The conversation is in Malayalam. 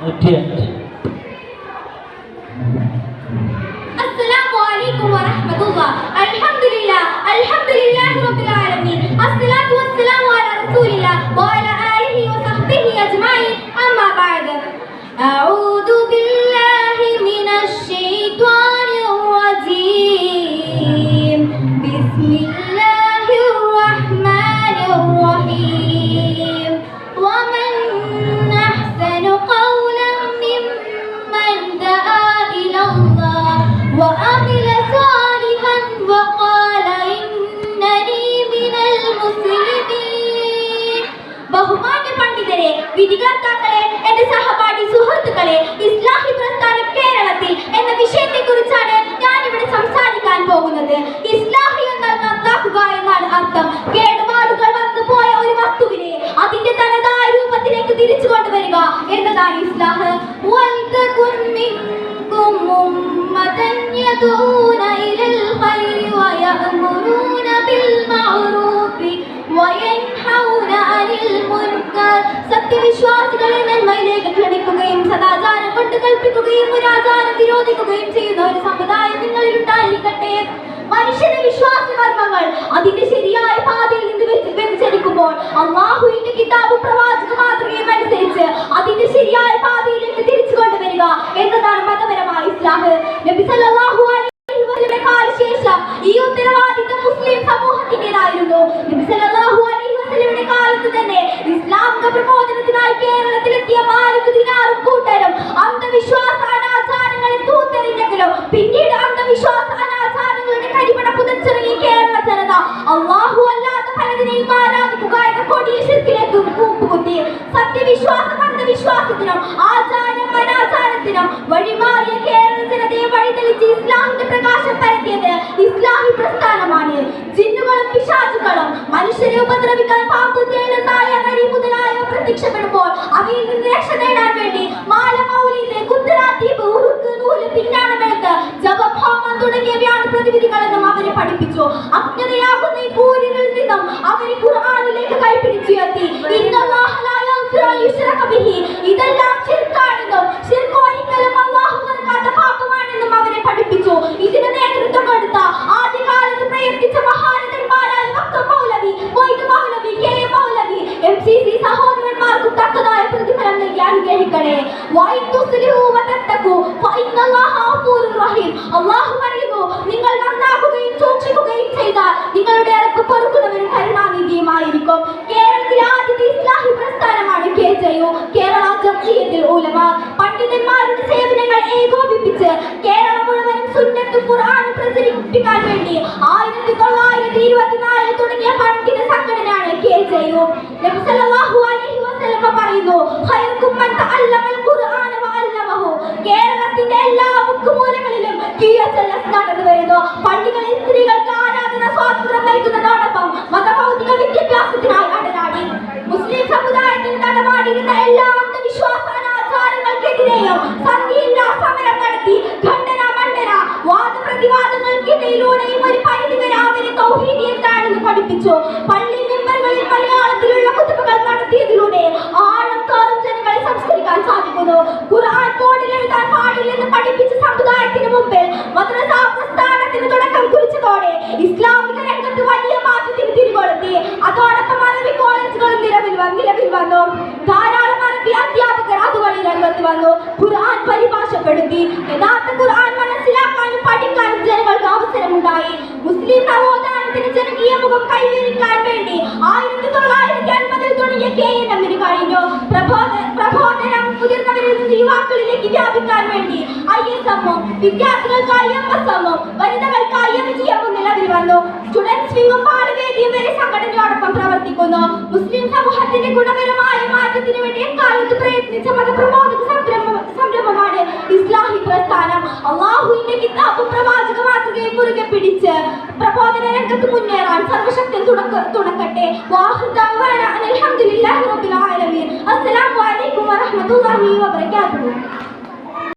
105. السلام عليكم ورحمة الله. الحمد لله رب العالمين. الصلاة والسلام على رسول الله وعلى آله وصحبه أجمعين. أما بعد. أعوذ بالله من الشيطان الرجيم. بسم الله الرحمن الرحيم. ومن أحسن قولا ممن دعا إلى الله وعمل صالحا وقال إنني من المسلمين. ബഹുമാന്യ പണ്ഡിതരെ, വിധികർത്താക്കളെ, എന്റെ സഹപാഠി സുഹൃത്തുക്കളെ, ഇസ്ലാഹി പ്രസ്ഥാനം കേരളത്തിൽ എന്ന വിഷയത്തെക്കുറിച്ചാണ് ഞാനിവിടെ സംസാരിക്കാൻ പോകുന്നത്. ഇസ്ലാഹി എന്നാൽ നന്നാക്കുക എന്നാണ് അർത്ഥം. കേടുപാടുകൾ വന്നു പോയ ഒരു വസ്തുവിനെ അതിന്റെ തനതായ രൂപത്തിലേക്ക് തിരിച്ചു കൊണ്ടുവരിക എന്നതാണ് ഇസ്ലാഹ്. സത്യവിശ്വാസികളെ നന്മയിലേക്ക് ക്ഷണിക്കുകയും സദാചാരം കൊണ്ട് കൽപ്പിക്കുകയും ദുരാചാരം വിരോധിക്കുകയും ചെയ്യുന്ന ഒരു സമുദായം നിങ്ങളിൽ ഉണ്ടായിരിക്കട്ടെ. മനുഷ്യന്റെ വിശ്വാസ കർമ്മങ്ങൾ അതിന്റെ ശരിയായ പാതയിൽ നിന്ന് വ്യതിചലിക്കുമ്പോൾ അല്ലാഹുവിന്റെ കിതാബും പ്രവാചക മാതൃകയും അനുസരിച്ച് അതിന്റെ ശരിയായ പാതയിലേക്ക് തിരിച്ചു കൊണ്ടുവരിക എന്നതാണ് മതപരമായ ഇസ്ലാഹ്. നബി സല്ലല്ലാഹു അലൈഹി വസല്ലമയുടെ കാലശേഷം ഈ ഉത്തരവാദിത്വം മുസ്ലിം സമൂഹത്തിന്റേതായിരുന്നു. നബി സല്ലല്ലാഹു അലൈഹി വസല്ലമയുടെ കാലത്ത് തന്നെ ഇസ്ലാമിക പ്രബോധനത്തിനായി കേരളത്തിലെത്തിയ മാലിക് ദിനാറും കൂട്ടരും അന്ധവിശ്വാസ അനാചാരങ്ങളെ തൂത്തെറിഞ്ഞെങ്കിലും പിന്നീട് അന്ധവിശ്വാസ അനാചാരങ്ങളുടെ കരിമണ പുതച്ചെറിയ കേരള ജനത അല്ലാഹു അല്ലാത്ത പലതിനെയും ആരാധിക്കുക എന്ന കൊടിയ ശിർക്കിലേക്ക് കൂപ്പുകുത്തി. സത്യവിശ്വാസം അന്ധവിശ്വാസത്തിനും ആചാരം അനാചാരത്തിനും വഴിമാറിയ കേരള ജനതയെ വഴിതെളിച്ച് ഇസ്ലാമിന്റെ പ്രകാശം പരത്തിയത് ഇസ്ലാഹി പ്രസ്ഥാനമാണ്. ജിന്നുകളും പിശാചുകളും മനുഷ്യരെ ഉപദ്രവിക്കാൻ പാമ്പ്, തേള്, നായ, നരി മുതലായവ പ്രത്യക്ഷപ്പെടുമ്പോൾ അവയിൽ നിന്ന് രക്ഷ നേടാൻ വേണ്ടി മാല, മൗലിദ്, കുത്തറാത്തീബ്, ഉറുക്ക്, നൂല്, പിന്നാണമെഴുത്ത്, ജപം, ഹോമം തുടങ്ങിയവയാണ് പ്രതിവിധികളെന്നും അവരെ പഠിപ്പിച്ചു. അജ്ഞതയാകുന്ന ഈ പൂരികളിൽ നിന്നും അവരെ ഖുർആനിലേക്ക് കൈപിടിച്ചുയർത്തി. ഇതെല്ലാം ശിർക്കാണെന്നും ശിർക്ക് ഒരിക്കലും അല്ലാഹു വെറുക്കാത്ത പാപമാണെന്നും അവരെ പഠിപ്പിച്ചു. ഇതിന് നേതൃത്വം കൊടുത്ത ആദ്യകാലത്ത് പ്രയത്നിച്ച മഹാരഥന്മാരായ വക്കം മൗലവി, മൊയ്ത് മൗലവി, കെ എം മൗലവി, MCC സഹോദരന്മാർക്കും തക്കതായ പ്രതിഫലം നൽകി അനുഗ്രഹിക്കണേ. അല്ലാഹു പറയുന്നു, നിങ്ങൾ നന്നാക്കുകയും സൂക്ഷിക്കുകയും ചെയ്താൽ നിങ്ങളുടെ ഇറക്ക് പൊറുക്കുന്നവരും കരുണാനിധിയുമായിരിക്കും. കേരളത്തിലെ ആദ്യത്തെ ഇസ്ലാഹി പ്രസ്ഥാനമാണ് KJU, കേരള ജംഇയ്യത്തുൽ ഉലമ. പണ്ഡിതന്മാരുടെ സേവനങ്ങൾ ഏകോപിപ്പിച്ച് കേരളം മുഴുവനും സുന്നത്തും ഖുർആനും പ്രചരിപ്പിക്കാൻ വേണ്ടി 1924 തുടങ്ങിയ പണ്ഡിത സംഘടനയാണ് KJU. നബി സല്ലല്ലാഹു അലൈഹി വസല്ലം പറയുന്നു, ഖൈറുക്കും മൻ തഅല്ലമൽ ഖുർആന വഅല്ലമഹു. കേരളത്തിന്റെ എല്ലാ മുക്കുമൂലകളിലും QSLS നടന്നു വരുന്നു. പള്ളികളിൽ സ്ത്രീകൾക്ക് ആരാധന സ്വാതന്ത്ര്യം നൽകുന്നതോടൊപ്പം മതഭൗതിക വിദ്യാഭ്യാസത്തിനായി അടരാടി. മുസ്ലിം സമുദായത്തിൽ നടമാടിയിരുന്ന എല്ലാ അന്ധവിശ്വാസ അനാചാരങ്ങൾക്കെതിരെയും സന്ധിയില്ലാ സമരം നടത്തി ഖണ്ഡന മണ്ഡന വാദപ്രതിവാദങ്ങൾക്കിടയിലൂടെയും ഒരു പരിധിവരെ അവരെ തൗഹീദിയത്താണെന്ന് പഠിപ്പിച്ചു. പള്ളി മെമ്പറുകളിൽ മലയാളത്തിലുള്ള കുത്തുബകൾ നടത്തിയതിലൂടെ ആഴം തോറും ജനങ്ങളെ സംസ്കരിക്കാൻ സാധിക്കുന്നു. ഖുർആൻ കോഡിൽ എഴുതാൻ പാടില്ലെന്ന് പഠിപ്പിച്ച സമുദായത്തിന് മുമ്പിൽ മദ്രസ പ്രസ്ഥാനത്തിന് തുടക്കം കുറിച്ചതോടെ ഇസ്ലാമിക രംഗത്ത് വലിയ മാറ്റത്തിന് തിരികൊളുത്തി. അതോടൊപ്പം അറബി കോളേജുകളും നിലവിൽ വന്നു. ധാരാളം അറബി അധ്യാപകർ അതുവഴി രംഗത്ത് വന്നു. ഖുർആൻ പരിഭാഷപ്പെടുത്തി. യഥാർത്ഥ ഖുർആൻ മനസ്സിലാക്കാനും പഠിക്കാനും ജനങ്ങൾക്ക് അവസരമുണ്ടായി. മുസ്ലിം നവോത്ഥാനത്തിന് ജനകീയ മുഖം കൈവരിക്കാൻ വേണ്ടി 1950 തുടങ്ങിയ KNM കഴിഞ്ഞു. പ്രബോധനം മുതിർന്നവരിൽ നിന്ന് യുവാക്കളിലേക്ക് വ്യാപിക്കാൻ വേണ്ടി ISM, വിദ്യാർത്ഥികൾക്കായി MSM, വനിതകൾക്കായി MGM നിലവിൽ വന്നു. സ്റ്റുഡൻസ് വിങ്ങും ബാലവേദിയും വരെ സംഘടനയോടൊപ്പം പ്രവർത്തിക്കുന്നു. മുസ്ലിം സമൂഹത്തിന്റെ ഗുണപരമായ മാറ്റത്തിന് വേണ്ടി എക്കാലത്ത് പ്രയത്നിച്ച മതപ്രബോധക സംരംഭമാണ് ഇസ്ലാഹി പ്രസ്ഥാനം. അല്ലാഹുവിന്റെ കിതാബും പ്രവാചക മാതൃകയെ മുറുകെ പിടിച്ച് പ്രബോധന രംഗത്ത് മുന്നേറാൻ സർവശക്തൻ തുണക്കട്ടെ. അൽഹംദുലില്ലാഹി റബ്ബിൽ ആലമീൻ. അസ്സലാമു അലൈക്കും വറഹ്മത്തുള്ളാഹി വബറകാതുഹു.